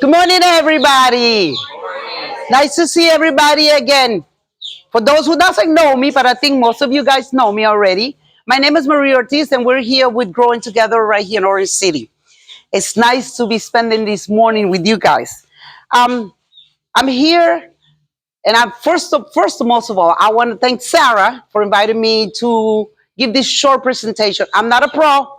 Good morning, everybody. Nice to see everybody again. For those who doesn't know me, but I think most of you guys know me already, my name is Maria Ortiz, and we're here with Growing Together right here in Orange City. It's nice to be spending this morning with you guys. Um, I'm here, and I'm first most of all, I want to thank Sarah for inviting me to give this short presentation. I'm not a pro.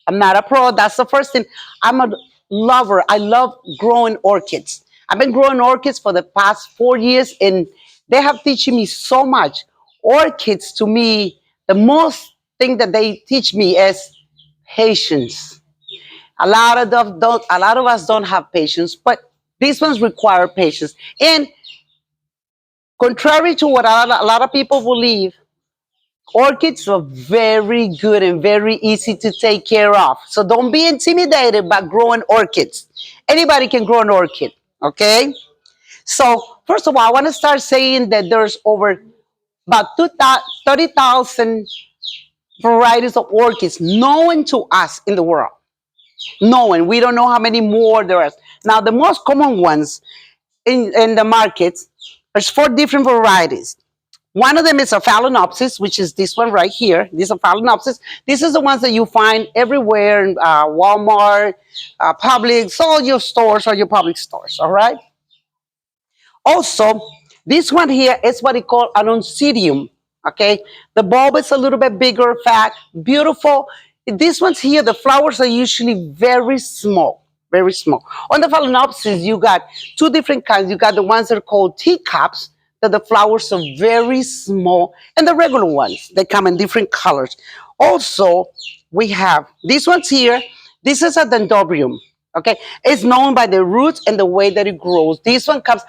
I'm not a pro. That's the first thing. I'm a lover. I love growing orchids. I've been growing orchids for the past 4 years, and they have teaching me so much. Orchids, to me, the most thing that they teach me is patience. A lot of us don't have patience, but these ones require patience. And contrary to what a lot of people believe, orchids are very good and very easy to take care of. So don't be intimidated by growing orchids. Anybody can grow an orchid, okay? So first of all, I want to start saying that there's over about 30,000 varieties of orchids known to us in the world. Known. We don't know how many more there are. Now, the most common ones in the markets, there's four different varieties. One of them is a phalaenopsis, which is this one right here. This is a phalaenopsis. This is the ones that you find everywhere in Walmart, Publix, all your stores or your public stores, all right? Also, this one here is what we call an oncidium, okay? The bulb is a little bit bigger, fat, beautiful. These ones here, the flowers are usually very small, very small. On the phalaenopsis, you got two different kinds. You got the ones that are called teacups, that the flowers are very small, and the regular ones, they come in different colors. Also, we have these ones here. This is a dendrobium, okay? It's known by the roots and the way that it grows. This one comes,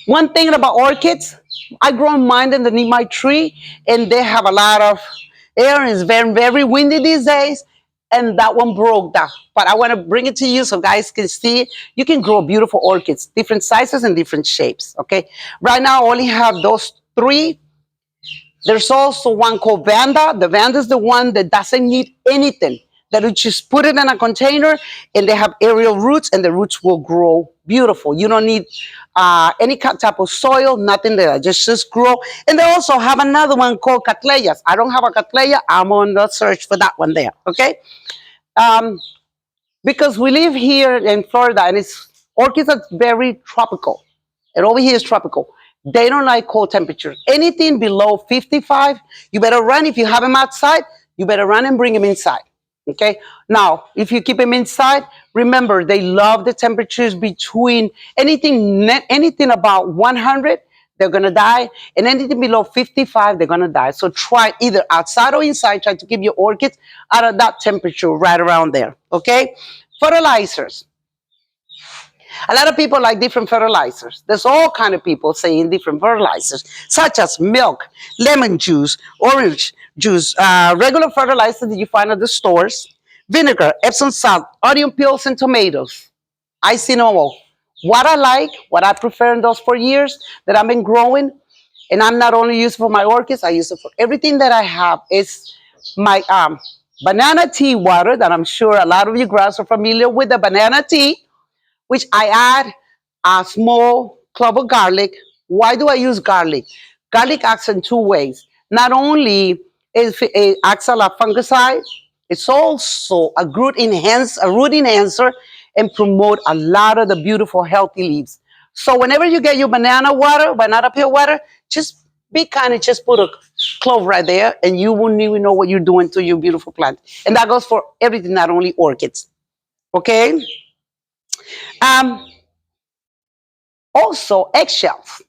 one thing about orchids, I grow mine underneath my tree, and they have a lot of air, and it's very, very windy these days. And that one broke down. But I want to bring it to you so guys can see it. You can grow beautiful orchids, different sizes and different shapes. Okay. Right now, I only have those three. There's also one called Vanda. The Vanda is the one that doesn't need anything. That you just put it in a container, and they have aerial roots, and the roots will grow beautiful. You don't need any type of soil, nothing there. Just grow. And they also have another one called Cattleyas. I don't have a Cattleya. I'm on the search for that one there. Okay. Um, because we live here in Florida, and it's orchids are very tropical, and over here is tropical. They don't like cold temperatures. Anything below 55, you better run. If you have them outside, you better run and bring them inside. Okay. Now, if you keep them inside, remember they love the temperatures between anything about 100, they're gonna die, and anything below 55, they're gonna die. So try either outside or inside. Try to keep your orchids out of that temperature right around there. Okay. Fertilizers. A lot of people like different fertilizers. There's all kind of people saying different fertilizers, such as milk, lemon juice, orange juice, regular fertilizer that you find at the stores, vinegar, Epsom salt, onion peels, and tomatoes. I see no more. What I like, what I prefer in those 4 years that I've been growing, and I'm not only using it for my orchids, I use it for everything that I have. It's my banana tea water that I'm sure a lot of you guys are familiar with the banana tea, which I add a small clove of garlic. Why do I use garlic? Garlic acts in two ways. Not only it acts as a fungicide, it's also a root enhancer, and promote a lot of the beautiful healthy leaves. So whenever you get your banana peel water, just be kind and just put a clove right there, and you won't even know what you're doing to your beautiful plant. And that goes for everything, not only orchids. Okay? Um, Also, eggshells.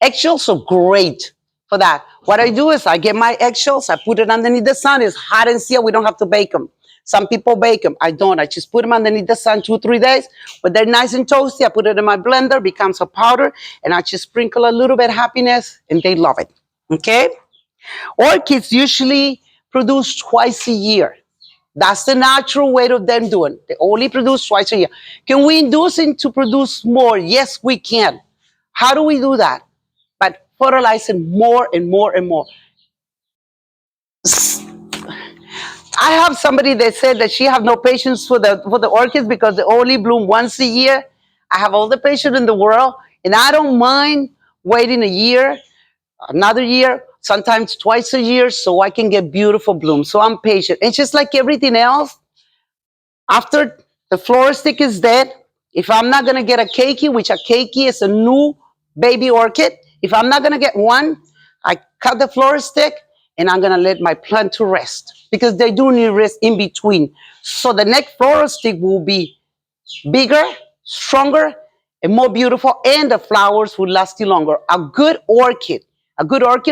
Eggshells are great for that. What I do is I get my eggshells, I put it underneath the sun. It's hot and still. We don't have to bake them. Some people bake them. I don't. I just put them underneath the sun 2 3 days. But they're nice and toasty. I put it in my blender, becomes a powder, and I just sprinkle a little bit of happiness, and they love it. Okay? Orchids usually produce twice a year. That's the natural way of them doing. They only produce twice a year. Can we induce them to produce more? Yes, we can. How do we do that? By fertilizing more and more and more. I have somebody that said that she have no patience for the orchids because they only bloom once a year. I have all the patience in the world, and I don't mind waiting a year, another year, sometimes twice a year, so I can get beautiful blooms. So I'm patient. It's just like everything else. After the floristic is dead, if I'm not gonna get a keiki, which a keiki is a new baby orchid, if I'm not gonna get one, I cut the floristic and I'm gonna let my plant to rest because they do need rest in between. So the next floristic will be bigger, stronger, and more beautiful, and the flowers will last you longer. A good orchid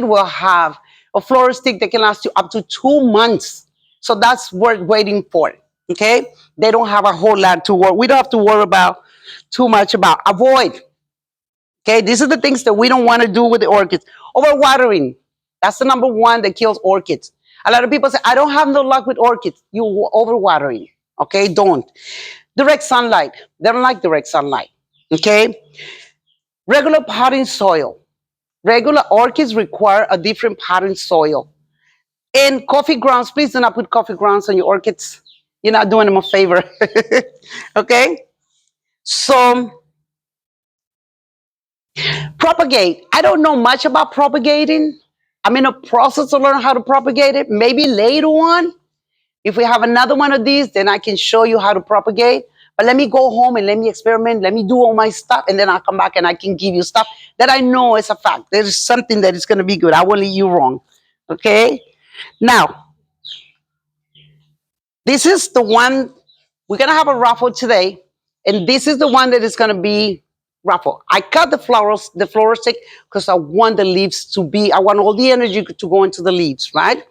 will have a floristic that can last you up to 2 months. So that's worth waiting for. Okay, they don't have a whole lot to worry. We don't have to worry about too much about. Avoid. Okay, these are the things that we don't want to do with the orchids. Overwatering. That's the number one that kills orchids. A lot of people say, I don't have no luck with orchids. You overwatering. Okay, don't. Direct sunlight. They don't like direct sunlight. Okay. Regular potting soil. Regular orchids require a different potting soil. And coffee grounds, please do not put coffee grounds on your orchids. You're not doing them a favor. Okay. So propagate. I don't know much about propagating. I'm in a process to learn how to propagate it. Maybe later on, if we have another one of these, then I can show you how to propagate. But let me go home and let me experiment. Let me do all my stuff. And then I'll come back and I can give you stuff that I know is a fact. There's something that is going to be good. I won't lead you wrong. Okay? Now, this is the one, we're going to have a raffle today. And this is the one that is going to be raffle. I cut the flowers, the flower stick, because I want the leaves to be, I want all the energy to go into the leaves, right?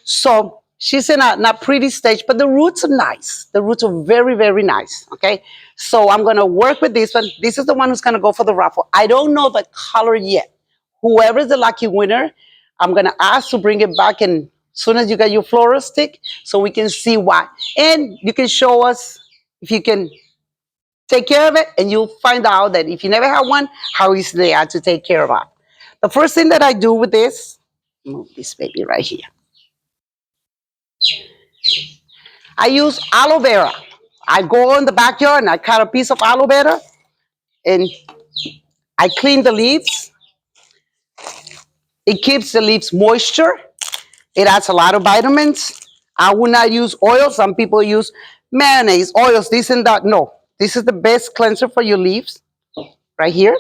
So she's in a not pretty stage, but the roots are nice. The roots are very, very nice. Okay. So I'm going to work with this one. This is the one who's going to go for the raffle. I don't know the color yet. Whoever is the lucky winner, I'm going to ask to bring it back and as soon as you get your floral stick so we can see why. And you can show us if you can take care of it and you'll find out that if you never had one, how easy they are to take care of it. The first thing that I do with this, move this baby right here. I use aloe vera. I go in the backyard and I cut a piece of aloe vera and I clean the leaves. It keeps the leaves moisture. It adds a lot of vitamins. I would not use oil. Some people use mayonnaise, oils, this and that. No, this is the best cleanser for your leaves right here.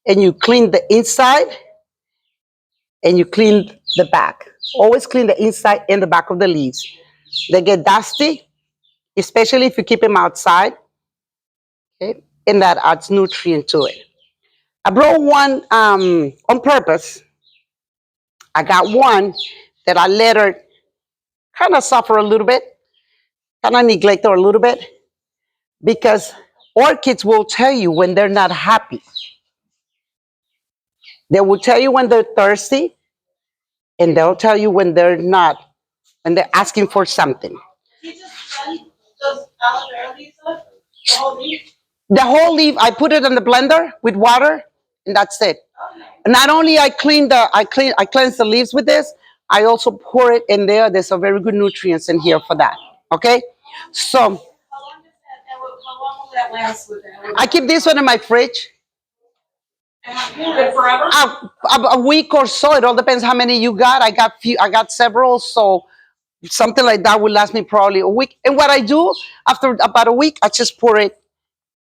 And you clean the inside and you clean the back. Always clean the inside and the back of the leaves. They get dusty, especially if you keep them outside. Okay, and that adds nutrient to it. I brought one on purpose. I got one that I let her kind of suffer a little bit, kind of neglect her a little bit, because orchids will tell you when they're not happy. They will tell you when they're thirsty, and they'll tell you when they're not, when they're asking for something. The whole leaf, I put it in the blender with water, and that's it. Not only I cleanse the leaves with this, I also pour it in there. There's a very good nutrients in here for that. Okay, so How long will that last with that? I keep this one in my fridge. Good forever? A week or so. It all depends how many you got. I got several, so something like that will last me probably a week. And what I do after about a week, I just pour it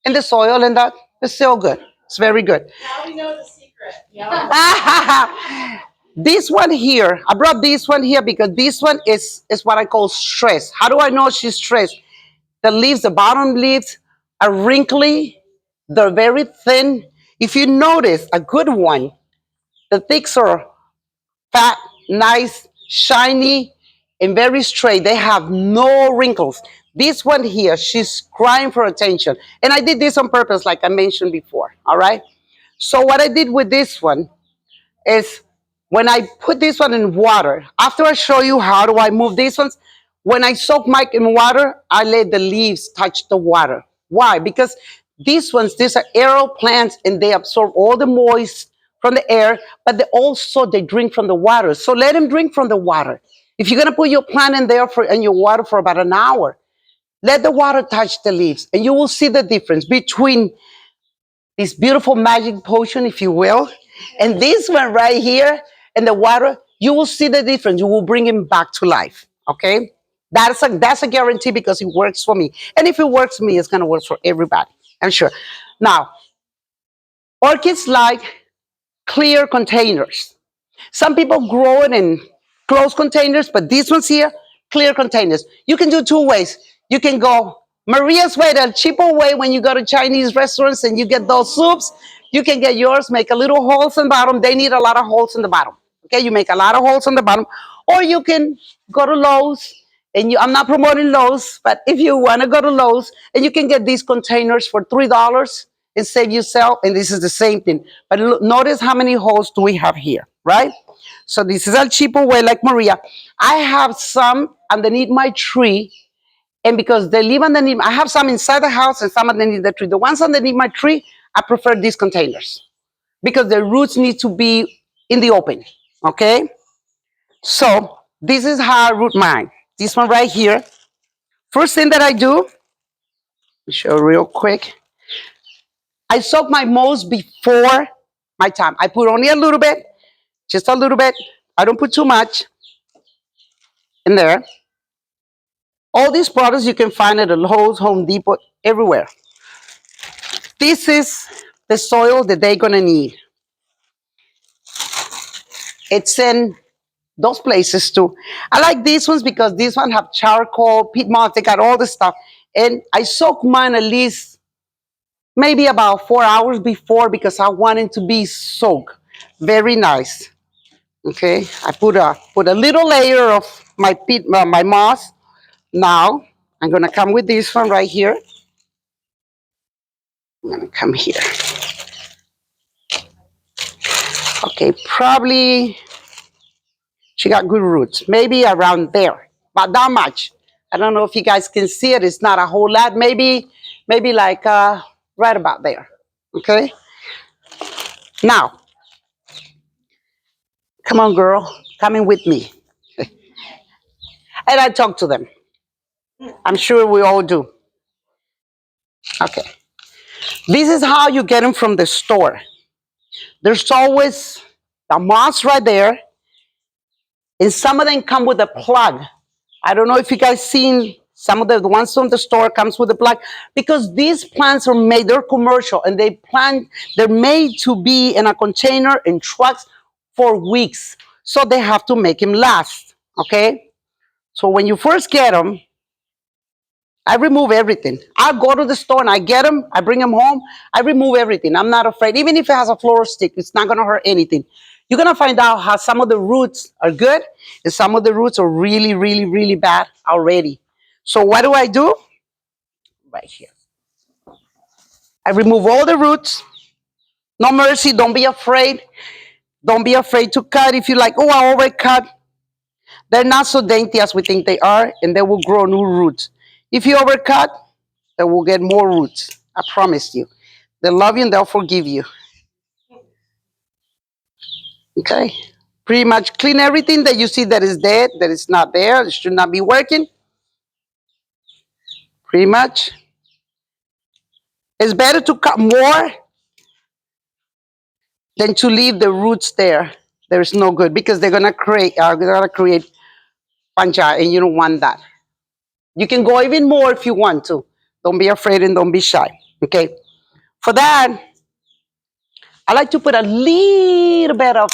in the soil, and that is still good. It's very good. Now we know the secret. Yeah. This one here, I brought this one here because this one is what I call stress. How do I know she's stressed? The leaves, the bottom leaves are wrinkly. They're very thin. If you notice a good one, the thicks are fat, nice, shiny, and very straight. They have no wrinkles. This one here, she's crying for attention. And I did this on purpose, like I mentioned before. All right. So what I did with this one is when I put this one in water, after I show you how do I move these ones, when I soak mine in water, I let the leaves touch the water. Why? Because these are aerial plants and they absorb all the moist from the air, but they drink from the water. So let them drink from the water. If you're gonna put your plant in there for in your water for about an hour, let the water touch the leaves, and you will see the difference between this beautiful magic potion, if you will, and this one right here in the water. You will see the difference. You will bring him back to life. Okay, that's a guarantee because it works for me, and if it works for me, it's gonna work for everybody. I'm sure. Now, orchids like clear containers. Some people grow it in closed containers, but these ones here, clear containers. You can do two ways. You can go Maria's way, the cheaper way when you go to Chinese restaurants and you get those soups. You can get yours, make a little holes in the bottom. They need a lot of holes in the bottom. Okay, you make a lot of holes in the bottom. Or you can go to Lowe's, and I'm not promoting Lowe's, but if you want to go to Lowe's, and you can get these containers for $3 and save yourself, and this is the same thing. But look, notice how many holes do we have here, right? So this is a cheaper way, like Maria. I have some underneath my tree, and because they live underneath, I have some inside the house and some underneath the tree. The ones underneath my tree, I prefer these containers because the roots need to be in the open. Okay, so this is how I root mine. This one right here. First thing that I do, let me show real quick. I soak my moss before my time. I put only a little bit, just a little bit. I don't put too much in there. All these products you can find at Lowe's, Home Depot, everywhere. This is the soil that they're gonna need. It's in those places too. I like these ones because these ones have charcoal, peat moss, they got all the stuff. And I soak mine at least maybe about 4 hours before because I want it to be soaked. Very nice. Okay, I put a little layer of my peat, my moss. Now I'm gonna come with this one right here. I'm gonna come here. Okay, probably she got good roots. Maybe around there, but not much. I don't know if you guys can see it. It's not a whole lot. Maybe like right about there. Okay. Now, come on, girl, come in with me, and I talk to them. I'm sure we all do. Okay. This is how you get them from the store. There's always the moss right there, and some of them come with a plug. I don't know if you guys seen some of the ones from the store comes with a plug because these plants are made, they're commercial, and they're made to be in a container in trucks for weeks. So they have to make them last. Okay. So when you first get them, I remove everything. I go to the store and I get them. I bring them home. I remove everything. I'm not afraid. Even if it has a floral stick, it's not going to hurt anything. You're going to find out how some of the roots are good and some of the roots are really, really, really bad already. So what do I do? Right here. I remove all the roots. No mercy. Don't be afraid. Don't be afraid to cut. If you're like, oh, I overcut, they're not so dainty as we think they are, and they will grow new roots. If you overcut, they will get more roots. I promise you. They'll love you and they'll forgive you. Okay? Pretty much clean everything that you see that is dead, that is not there, it should not be working. Pretty much. It's better to cut more than to leave the roots there. There's no good because they're gonna create fungi, and you don't want that. You can go even more if you want to. Don't be afraid and don't be shy. Okay. For that, I like to put a little bit of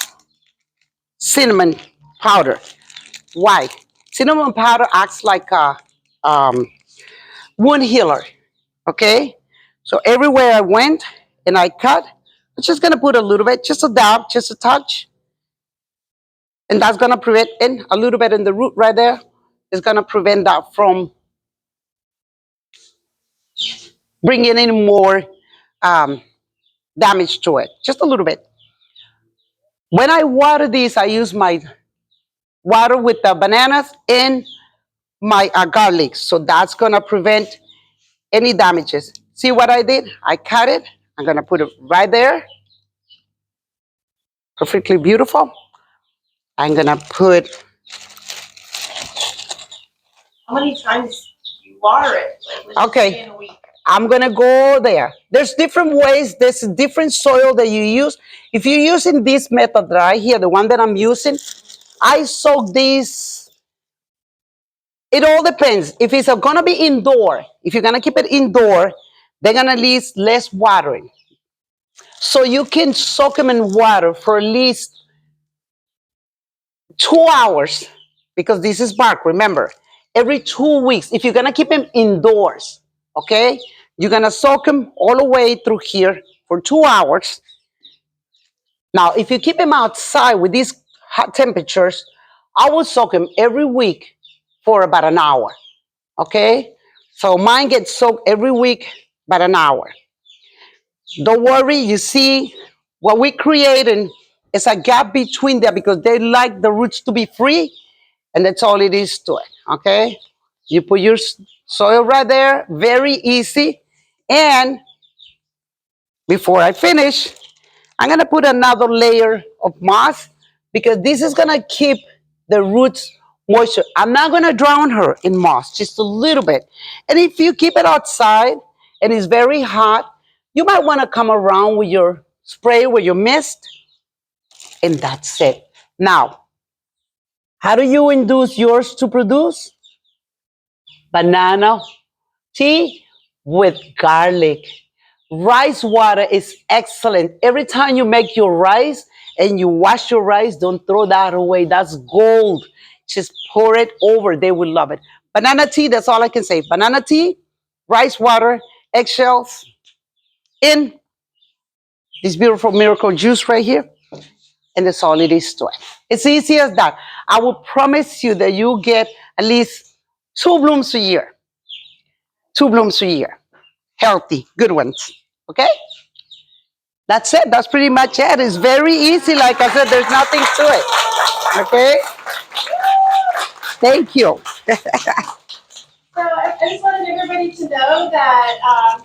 cinnamon powder. Why? Cinnamon powder acts like a um, wound healer. Okay. So everywhere I went and I cut, I'm just gonna put a little bit, just a dab, just a touch, and that's gonna prevent, and a little bit in the root right there is gonna prevent that from bringing in more um, damage to it. Just a little bit. When I water these, I use my water with the bananas and my garlic. So that's gonna prevent any damages. See what I did? I cut it. I'm gonna put it right there. Perfectly beautiful. I'm gonna put How many times you water it? Like, let's just say Okay, in a week. I'm gonna go there. There's different ways. There's different soil that you use. If you're using this method right here, the one that I'm using, I soak these. It all depends. If it's gonna be indoor, if you're gonna keep it indoor, they're gonna need less watering. So you can soak them in water for at least 2 hours because this is bark. Remember, every 2 weeks, if you're gonna keep them indoors, okay, you're gonna soak them all the way through here for 2 hours. Now, if you keep them outside with these hot temperatures, I will soak them every week for about an hour. Okay, so mine gets soaked every week about an hour. Don't worry, you see, what we created is a gap between them because they like the roots to be free, and that's all it is to it. Okay, you put your soil right there, very easy. And before I finish, I'm gonna put another layer of moss because this is gonna keep the roots moisture. I'm not gonna drown her in moss, just a little bit. And if you keep it outside and it's very hot, you might wanna come around with your spray, with your mist, and that's it. Now, how do you induce yours to produce? Banana tea with garlic. Rice water is excellent. Every time you make your rice and you wash your rice, don't throw that away. That's gold. Just pour it over. They will love it. Banana tea, that's all I can say. Banana tea, rice water, eggshells in this beautiful miracle juice right here. And that's all it is to it. It's easy as that. I will promise you that you get at least 2 blooms a year. 2 blooms a year. Healthy, good ones. Okay? That's it. That's pretty much it. It's very easy. Like I said, there's nothing to it. Okay? Thank you. So I just wanted everybody to know that